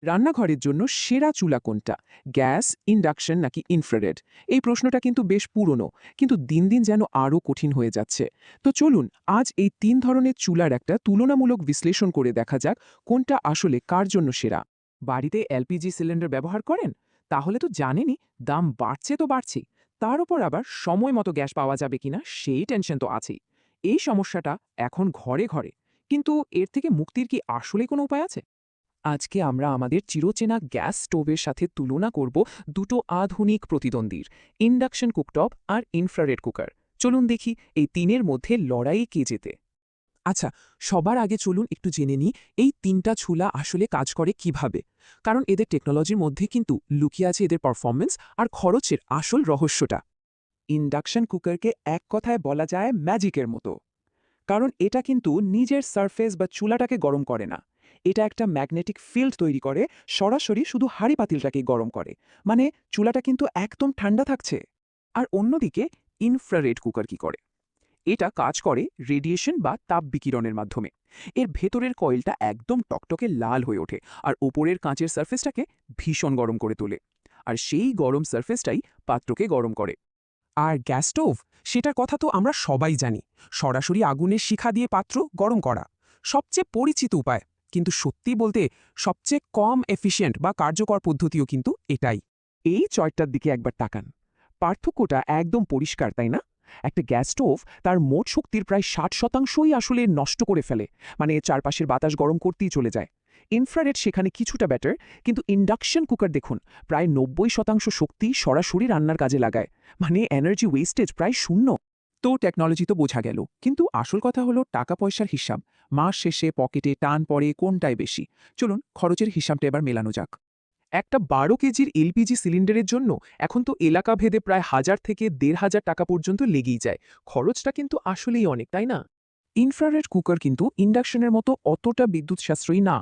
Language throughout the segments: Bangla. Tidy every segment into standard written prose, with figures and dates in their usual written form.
রান্নাঘরের জন্য সেরা চুলা কোনটা? গ্যাস, ইন্ডাকশন নাকি ইনফ্রারেড? এই প্রশ্নটা কিন্তু বেশ পুরনো, কিন্তু দিন দিন যেন আরও কঠিন হয়ে যাচ্ছে। তো চলুন আজ এই ৩ ধরনের চুলার একটা তুলনামূলক বিশ্লেষণ করে দেখা যাক কোনটা আসলে কার জন্য সেরা। বাড়িতে এলপিজি সিলিন্ডার ব্যবহার করেন? তাহলে তো জানেনই দাম বাড়ছে তো বাড়ছেই। তার উপর আবার সময় মতো গ্যাস পাওয়া যাবে কিনা সেই টেনশন তো আছেই। এই সমস্যাটা এখন ঘরে ঘরে। কিন্তু এর থেকে মুক্তির কি আসলে কোনো উপায় আছে? আজকে আমরা আমাদের চিরচেনা গ্যাস স্টোভের সাথে তুলনা করব দুটো আধুনিক প্রতিদ্বন্দ্বীর, ইন্ডাকশন কুকটপ আর ইনফ্রারেড কুকার। চলুন দেখি এই তিনের মধ্যে লড়াই কে জেতে। আচ্ছা, সবার আগে চলুন একটু জেনে নিই এই তিনটা চুলা আসলে কাজ করে কিভাবে। কারণ এদের টেকনোলজির মধ্যে কিন্তু লুকিয়ে আছে এদের পারফরমেন্স আর খরচের আসল রহস্যটা। ইন্ডাকশন কুকারকে এক কথায় বলা যায় ম্যাজিকের মতো। কারণ এটা কিন্তু নিজের সারফেস বা চুলাটাকে গরম করে না। এটা একটা ম্যাগনেটিক ফিল্ড তৈরি করে, সরাসরি শুধু হাঁড়ি পাতিলটাকেই গরম করে। মানে চুলাটা কিন্তু একদম ঠান্ডা থাকছে। আর অন্যদিকে ইনফ্রারেড কুকার কি করে? এটা কাজ করে রেডিয়েশন বা তাপ বিকিরণের মাধ্যমে। এর ভেতরের কয়েলটা একদম টকটকে লাল হয়ে ওঠে আর ওপরের কাঁচের সারফেসটাকে ভীষণ গরম করে তোলে। আর সেই গরম সারফেসটাই পাত্রকে গরম করে। আর গ্যাস স্টোভ, সেটার কথা তো আমরা সবাই জানি। সরাসরি আগুনের শিখা দিয়ে পাত্র গরম করা সবচেয়ে পরিচিত উপায়। কিন্তু সত্যি বলতে সবচেয়ে কম এফিশিয়েন্ট বা কার্যকর পদ্ধতিও কিন্তু এটাই। এই চয়টার দিকে একবার তাকান। পার্থক্যটা একদম পরিষ্কার, তাই না? একটা গ্যাস স্টোভ তার মোট শক্তির প্রায় 60% আসলে নষ্ট করে ফেলে। মানে চারপাশের বাতাস গরম করতেই চলে যায়। ইনফ্রারেড সেখানে কিছুটা ব্যাটার, কিন্তু ইন্ডাকশন কুকার দেখুন, প্রায় 90% শক্তি সরাসরি রান্নার কাজে লাগায়। মানে এনার্জি ওয়েস্টেজ প্রায় শূন্য। তো টেকনোলজি তো বোঝা গেল, কিন্তু আসল কথা হলো টাকা পয়সার হিসাব। মাস শেষে পকেটে টান পড়ে কোনটায় বেশি? চলুন খরচের হিসাবটা এবার মেলানো যাক। একটা 12 কেজির এলপিজি সিলিন্ডারের জন্য এখন তো এলাকা ভেদে প্রায় 1000 থেকে 1500 টাকা পর্যন্ত লেগেই যায়। খরচটা কিন্তু আসলেই অনেক, তাই না? ইনফ্রারেড কুকার কিন্তু ইন্ডাকশনের মতো অতটা বিদ্যুৎ সাশ্রয়ী না।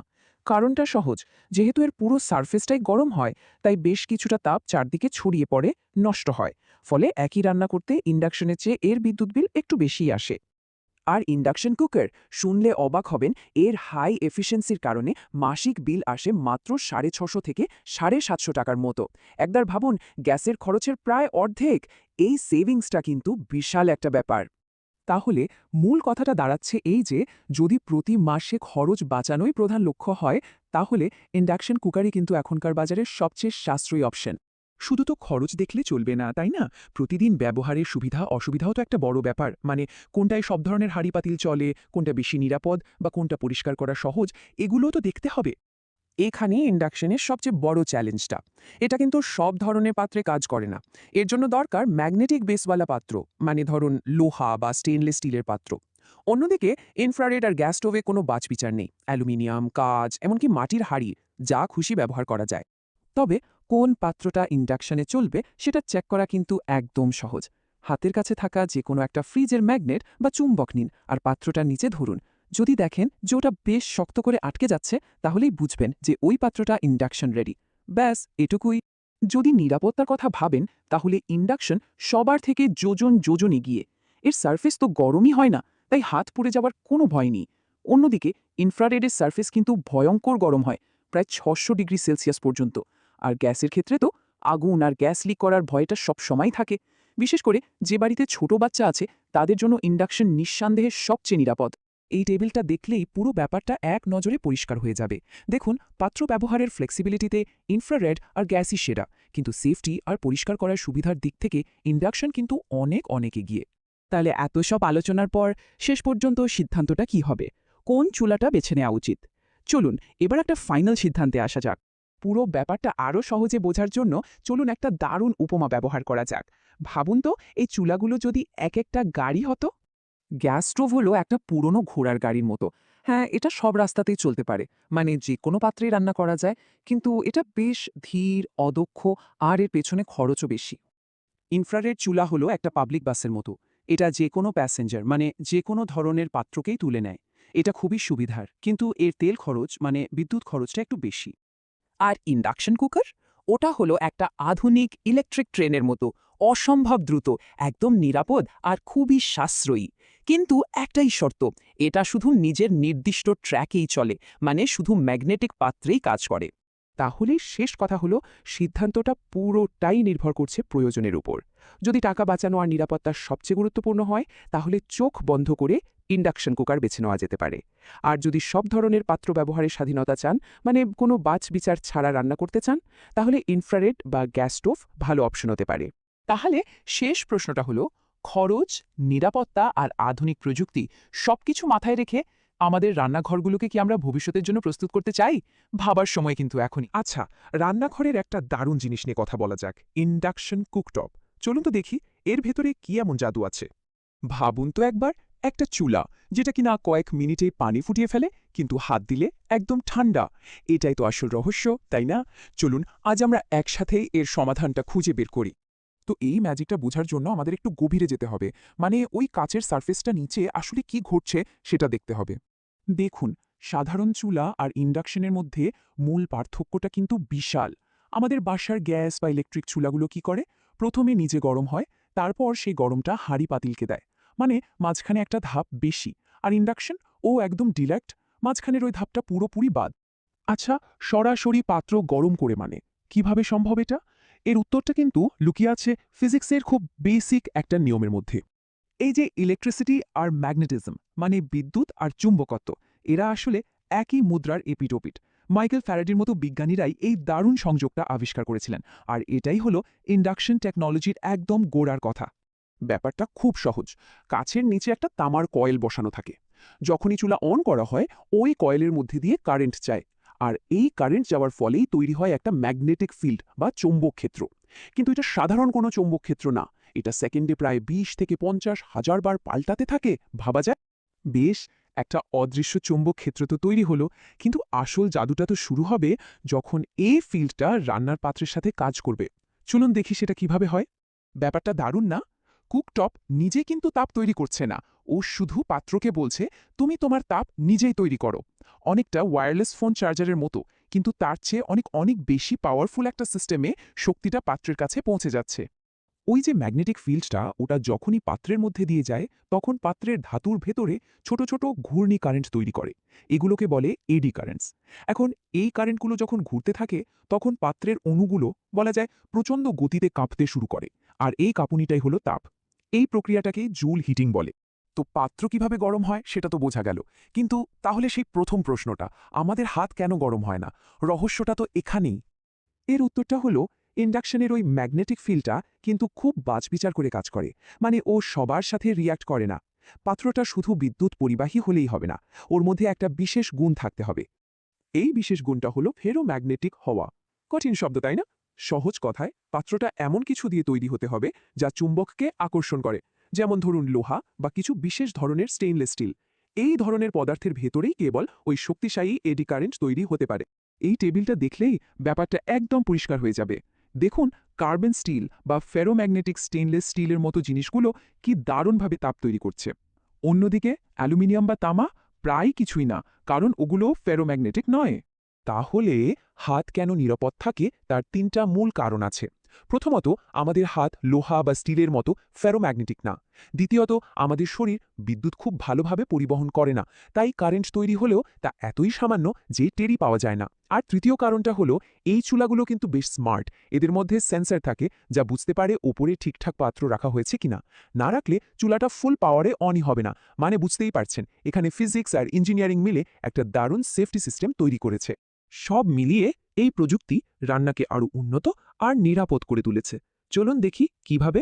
কারণটা সহজ। যেহেতু এর পুরো সারফেসটাই গরম হয়, তাই বেশ কিছুটা তাপ চারদিকে ছড়িয়ে পড়ে, নষ্ট হয়। ফলে একই রান্না করতে ইন্ডাকশনের চেয়ে এর বিদ্যুৎ বিল একটু বেশিই আসে। আর ইন্ডাকশন কুকার, শুনলে অবাক হবেন, এর হাই এফিসিয়েন্সির কারণে মাসিক বিল আসে মাত্র 650 থেকে 750 টাকার মতো। একবার ভাবুন, গ্যাসের খরচের প্রায় অর্ধেক। এই সেভিংসটা কিন্তু বিশাল একটা ব্যাপার। তাহলে মূল কথাটা দাঁড়াচ্ছে এই যে, যদি প্রতি মাসে খরচ বাঁচানোই প্রধান লক্ষ্য হয়, তাহলে ইন্ডাকশন কুকারই কিন্তু এখনকার বাজারের সবচেয়ে সাশ্রয়ী অপশন। শুধু তো খরচ দেখলে চলবে না, তাই না? প্রতিদিন ব্যবহারের সুবিধা অসুবিধাও তো একটা বড় ব্যাপার। মানে কোনটায় সব ধরনের হাঁড়ি পাতিল চলে, কোনটা বেশি নিরাপদ, বা কোনটা পরিষ্কার করা সহজ, এগুলোও তো দেখতে হবে। এখানে ইন্ডাকশনের সবচেয়ে বড় চ্যালেঞ্জটা, এটা কিন্তু সব ধরনের পাত্রে কাজ করে না। এর জন্য দরকার ম্যাগনেটিক বেসওয়ালা পাত্র, মানে ধরুন লোহা বা স্টেনলেস স্টিলের পাত্র। অন্যদিকে ইনফ্রারেড আর গ্যাস স্টোভে কোনো বাছবিচার নেই, অ্যালুমিনিয়াম, কাঁচ, এমনকি মাটির হাঁড়ি, যা খুশি ব্যবহার করা যায়। তবে কোন পাত্রটা ইন্ডাকশনে চলবে সেটা চেক করা কিন্তু একদম সহজ। হাতের কাছে থাকা যে কোনো একটা ফ্রিজের ম্যাগনেট বা চুম্বক নিন আর পাত্রটার নিচে ধরুন। যদি দেখেন যে ওটা বেশ শক্ত করে আটকে যাচ্ছে, তাহলেই বুঝবেন যে ওই পাত্রটা ইন্ডাকশন রেডি। ব্যাস এটুকুই। যদি নিরাপত্তার কথা ভাবেন, তাহলে ইন্ডাকশন সবার থেকে যোজন যোজন এগিয়ে। এর সারফেস তো গরমই হয় না, তাই হাত পুড়ে যাওয়ার কোনো ভয় নেই। অন্যদিকে ইনফ্রারেডের সারফেস কিন্তু ভয়ঙ্কর গরম হয়, প্রায় 600 ডিগ্রি সেলসিয়াস পর্যন্ত। আর গ্যাসের ক্ষেত্রে তো আগুন আর গ্যাস লিক করার ভয়টা সব সময় থাকে। বিশেষ করে যে বাড়িতে ছোট বাচ্চা আছে, তাদের জন্য ইন্ডাকশন নিঃসন্দেহে সবচেয়ে নিরাপদ। এই টেবিলটা দেখলেই পুরো ব্যাপারটা এক নজরে পরিষ্কার হয়ে যাবে। দেখুন, পাত্র ব্যবহারের ফ্লেক্সিবিলিটিতে ইনফ্রারেড আর গ্যাসই সেরা, কিন্তু সেফটি আর পরিষ্কার করার সুবিধার দিক থেকে ইন্ডাকশন কিন্তু অনেক অনেক এগিয়ে। তাহলে এত সব আলোচনার পর শেষ পর্যন্ত সিদ্ধান্তটা কি হবে? কোন চুলাটা বেছে নেওয়া উচিত? চলুন এবার একটা ফাইনাল সিদ্ধান্তে আসা যাক। পুরো ব্যাপারটা আরও সহজে বোঝার জন্য চলুন একটা দারুণ উপমা ব্যবহার করা যাক। ভাবুন তো, এই চুলাগুলো যদি এক একটা গাড়ি হতো। গ্যাস স্টোভ হলো একটা পুরনো ঘোড়ার গাড়ির মতো। হ্যাঁ, এটা সব রাস্তাতেই চলতে পারে, মানে যে কোনো পাত্রেই রান্না করা যায়। কিন্তু এটা বেশ ধীর, অদক্ষ, আর এর পেছনে খরচও বেশি। ইনফ্রারেড চুলা হলো একটা পাবলিক বাসের মতো। এটা যে কোনো প্যাসেঞ্জার, মানে যে কোনো ধরনের পাত্রকেই তুলে নেয়। এটা খুবই সুবিধার, কিন্তু এর তেল খরচ, মানে বিদ্যুৎ খরচটা একটু বেশি। আর ইন্ডাকশন কুকার, ওটা হলো একটা আধুনিক ইলেকট্রিক ট্রেনের মতো, অসম্ভব দ্রুত, একদম নিরাপদ আর খুবই সাশ্রয়ী। কিন্তু একটাই শর্ত, এটা শুধু নিজের নির্দিষ্ট ট্র্যাকেই চলে, মানে শুধু ম্যাগনেটিক পাত্রেই কাজ করে। তাহলে শেষ কথা হলো, সিদ্ধান্তটা পুরোটাই নির্ভর করছে প্রয়োজনের উপর। যদি টাকা বাঁচানো আর নিরাপত্তা সবচেয়ে গুরুত্বপূর্ণ হয়, তাহলে চোখ বন্ধ করে ইন্ডাকশন কুকার বেছে নেওয়া যেতে পারে। আর যদি সব ধরনের পাত্র ব্যবহারের স্বাধীনতা চান, মানে কোনো বাছ বিচার ছাড়া রান্না করতে চান, তাহলে ইনফ্রারেড বা গ্যাস স্টোভ ভালো অপশন হতে পারে। তাহলে শেষ প্রশ্নটা হলো, খরচ, নিরাপত্তা আর আধুনিক প্রযুক্তি সবকিছু মাথায় রেখে আমাদের রান্নাঘরগুলোকে কি আমরা ভবিষ্যতের জন্য প্রস্তুত করতে চাই? ভাবার সময় কিন্তু এখনই। আচ্ছা, রান্নাঘরের একটা দারুণ জিনিস নিয়ে কথা বলা যাক, ইন্ডাকশন কুকটপ। চলুন তো দেখি এর ভেতরে কি এমন জাদু আছে। ভাবুন তো একবার, একটা চুলা যেটা কিনা কয়েক মিনিটে পানি ফুটিয়ে ফেলে, কিন্তু হাত দিলে একদম ঠান্ডা। এটাই তো আসল রহস্য, তাই না? চলুন আজ আমরা একসাথে এর সমাধানটা খুঁজে বের করি। তো এই ম্যাজিকটা বোঝার জন্য আমাদের একটু গভীরে যেতে হবে, মানে ওই কাচের সারফেসটা নিচে আসলে কি ঘটছে সেটা দেখতে হবে। দেখুন, সাধারণ চুলা আর ইন্ডাকশনের মধ্যে মূল পার্থক্যটা কিন্তু বিশাল। আমাদের বাসার গ্যাস বা ইলেকট্রিক চুলাগুলো কি করে? প্রথমে নিজে গরম হয়, তারপর সেই গরমটা হাঁড়ি পাতিলকে দেয়, মানে মাঝখানে একটা ধাপ বেশি। আর ইন্ডাকশন একদম ডিরেক্ট, মাঝখানের ওই ধাপটা পুরোপুরি বাদ। আচ্ছা, সরাসরি পাত্র গরম করে মানে কিভাবে সম্ভব এটা? এর উত্তরটা কিন্তু লুকিয়ে আছে ফিজিক্সের খুব বেসিক একটা নিয়মের মধ্যে। এই যে ইলেকট্রিসিটি আর ম্যাগনেটিজম, মানে বিদ্যুৎ আর চুম্বকত্ব, এরা আসলে একই মুদ্রার এপিটোপিট। মাইকেল ফ্যারাডের মতো বিজ্ঞানীরাই এই দারুণ সংযোগটা আবিষ্কার করেছিলেন, আর এটাই হলো ইন্ডাকশন টেকনোলজির একদম গোড়ার কথা। ব্যাপারটা খুব সহজ। কাছের নিচে একটা তামার কয়েল বসানো থাকে। যখনই চুলা অন করা হয়, ওই কয়েলের মধ্যে দিয়ে কারেন্ট যায়। আর এই কারেন্ট যাওয়ার ফলেই তৈরি হয় একটা ম্যাগনেটিক ফিল্ড বা চৌম্বক ক্ষেত্র। কিন্তু এটা সাধারণ কোনো চৌম্বক ক্ষেত্র না, এটা সেকেন্ডে প্রায় ২০ থেকে ৫০ হাজার বার পাল্টাতে থাকে। ভাবা যায়, বেশ একটা অদৃশ্য চৌম্বক ক্ষেত্র তো তৈরি হলো, কিন্তু আসল জাদুটা তো শুরু হবে যখন এই ফিল্ডটা রান্নার পাত্রের সাথে কাজ করবে। চলুন দেখি সেটা কিভাবে হয়। ব্যাপারটা দারুণ না? কুকটপ নিজে কিন্তু তাপ তৈরি করছে না, ও শুধু পাত্রকে বলছে, তুমি তোমার তাপ নিজেই তৈরি করো। অনেকটা ওয়্যারলেস ফোন চার্জারের মতো, কিন্তু তার চেয়ে অনেক অনেক বেশি পাওয়ারফুল একটা সিস্টেমে শক্তিটা পাত্রের কাছে পৌঁছে যাচ্ছে। ওই যে ম্যাগনেটিক ফিল্ডটা, ওটা যখনই পাত্রের মধ্যে দিয়ে যায়, তখন পাত্রের ধাতুর ভেতরে ছোট ছোট ঘূর্ণি কারেন্ট তৈরি করে। এগুলোকে বলে এডি কারেন্টস। এখন এই কারেন্টগুলো যখন ঘুরতে থাকে, তখন পাত্রের অণুগুলো বলা যায় প্রচণ্ড গতিতে কাঁপতে শুরু করে। আর এই কাঁপুনিটাই হলো তাপ। এই প্রক্রিয়াটাকে জুল হিটিং বলে। তো পাত্র কিভাবে গরম হয় সেটা তো বোঝা গেল, কিন্তু তাহলে সেই প্রথম প্রশ্নটা, আমাদের হাত কেন গরম হয় না? রহস্যটা তো এখানেই। এর উত্তরটা হলো, ইন্ডাকশনের ওই ম্যাগনেটিক ফিল্ডটা কিন্তু খুব বাছবিচার করে কাজ করে। মানে ও সবার সাথে রিয়্যাক্ট করে না। পাত্রটা শুধু বিদ্যুৎ পরিবাহী হলেই হবে না, ওর মধ্যে একটা বিশেষ গুণ থাকতে হবে। এই বিশেষ গুণটা হলো ফেরোম্যাগনেটিক হওয়া। কঠিন শব্দ, তাই না? সহজ কথায়, পাত্রটা এমন কিছু দিয়ে তৈরি হতে হবে যা চুম্বককে আকর্ষণ করে। যেমন ধরুন লোহা বা কিছু বিশেষ ধরনের স্টেইনলেস স্টিল। এই ধরনের পদার্থের ভেতরেই কেবল ওই শক্তিশালী এডি কারেন্ট তৈরি হতে পারে। এই টেবিলটা দেখলেই ব্যাপারটা একদম পরিষ্কার হয়ে যাবে। দেখুন, কার্বন স্টিল বা ফেরোম্যাগনেটিক স্টেইনলেস স্টিলের মতো জিনিসগুলো কি দারুণভাবে তাপ তৈরি করছে। অন্যদিকে অ্যালুমিনিয়াম বা তামা প্রায় কিছুই না, কারণ ওগুলো ফেরোম্যাগনেটিক নয়। তাহলে হাত কেন নিরাপদ থাকে তার ৩টা মূল কারণ আছে। প্রথমত, আমাদের হাত লোহা বা স্টিলের মতো ফেরোম্যাগনেটিক না। দ্বিতীয়ত, আমাদের শরীর বিদ্যুৎ খুব ভালোভাবে পরিবহন করে না, তাই কারেন্ট তৈরি হলেও তা এতই সামান্য যে টেরই পাওয়া যায় না। আর তৃতীয় কারণটা হলো, এই চুলাগুলো কিন্তু বেশ স্মার্ট। এদের মধ্যে সেন্সর থাকে যা বুঝতে পারে ওপরে ঠিকঠাক পাত্র রাখা হয়েছে কিনা। না রাখলে চুলাটা ফুল পাওয়ারে অনই হবে না। মানে বুঝতেই পারছেন, এখানে ফিজিক্স আর ইঞ্জিনিয়ারিং মিলে একটা দারুণ সেফটি সিস্টেম তৈরি করেছে। সব মিলিয়ে এই প্রযুক্তি রান্নাকে আরও উন্নত আর নিরাপদ করে তুলেছে। চলুন দেখি কিভাবে।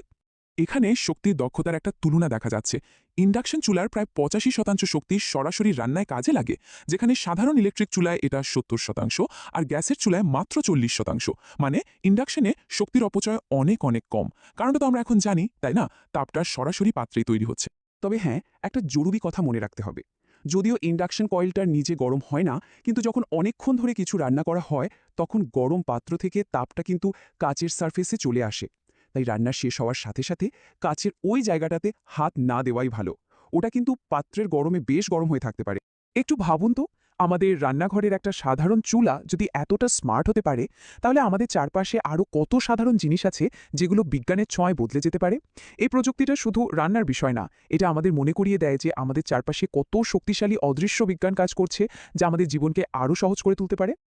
এখানে শক্তির দক্ষতার একটা তুলনা দেখা যাচ্ছে। ইন্ডাকশন চুলার প্রায় ৮৫% শক্তি সরাসরি রান্নায় কাজে লাগে, যেখানে সাধারণ ইলেকট্রিক চুলায় এটা ৭০%, আর গ্যাসের চুলায় মাত্র ৪০%। মানে ইন্ডাকশনে শক্তির অপচয় অনেক অনেক কম। কারণটা তো আমরা এখন জানি, তাই না? তাপটা সরাসরি পাত্রেই তৈরি হচ্ছে। তবে হ্যাঁ, একটা জরুরি কথা মনে রাখতে হবে। যদিও ইন্ডাকশন কয়েলটার নিজে গরম হয় না, কিন্তু যখন অনেকক্ষণ ধরে কিছু রান্না করা হয়, তখন গরম পাত্র থেকে তাপটা কিন্তু কাচের সারফেসে চলে আসে। তাই রান্না শেষ হওয়ার সাথে সাথে কাচের ওই জায়গাটাতে হাত না দেওয়াই ভালো। ওটা কিন্তু পাত্রের গরমে বেশ গরম হয়ে থাকতে পারে। একটু ভাবুন তো, আমাদের রান্নাঘরের একটা সাধারণ চুলা যদি এতটা স্মার্ট হতে পারে, তাহলে আমাদের চারপাশে আরও কত সাধারণ জিনিস আছে যেগুলো বিজ্ঞানের ছোঁয়ায় বদলে যেতে পারে। এই প্রযুক্তিটা শুধু রান্নার বিষয় না, এটা আমাদের মনে করিয়ে দেয় যে আমাদের চারপাশে কত শক্তিশালী অদৃশ্য বিজ্ঞান কাজ করছে, যা আমাদের জীবনকে আরও সহজ করে তুলতে পারে।